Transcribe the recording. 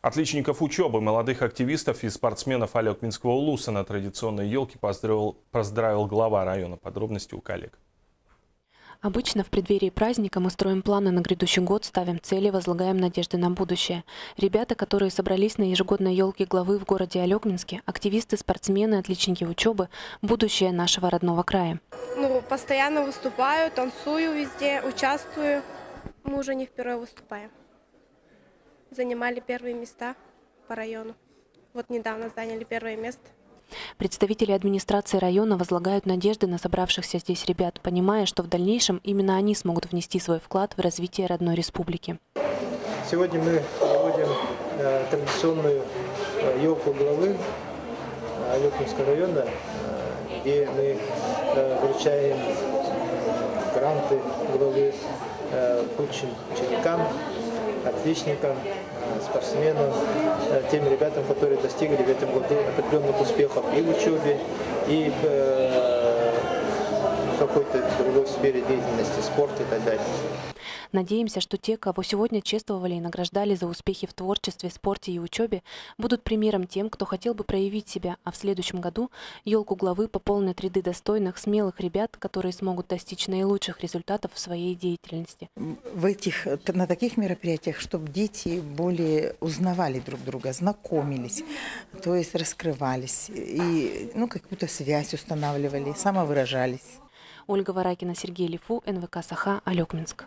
Отличников учебы, молодых активистов и спортсменов Алекминского улуса на традиционной елке поздравил глава района. Подробности у коллег. Обычно в преддверии праздника мы строим планы на грядущий год, ставим цели, возлагаем надежды на будущее. Ребята, которые собрались на ежегодной елке главы в городе Алекминске, активисты, спортсмены, отличники учебы, будущее нашего родного края. Постоянно выступаю, танцую везде, участвую. Мы уже не впервые выступаем. Занимали первые места по району. Вот недавно заняли первое место. Представители администрации района возлагают надежды на собравшихся здесь ребят, понимая, что в дальнейшем именно они смогут внести свой вклад в развитие родной республики. Сегодня мы проводим традиционную елку главы Алекминского района, где мы вручаем гранты главы лучшим ученикам, отличникам, спортсменам, тем ребятам, которые достигли в этом году определенных успехов и в учебе, и в какой-то другой сфере деятельности, спорта и так далее. Надеемся, что те, кого сегодня чествовали и награждали за успехи в творчестве, спорте и учебе, будут примером тем, кто хотел бы проявить себя, а в следующем году елку главы пополнят ряды достойных, смелых ребят, которые смогут достичь наилучших результатов в своей деятельности. На таких мероприятиях, чтобы дети более узнавали друг друга, знакомились, то есть раскрывались и какую-то связь устанавливали, самовыражались. Ольга Варакина, Сергей Лифу, НВК «Саха», Алекминск.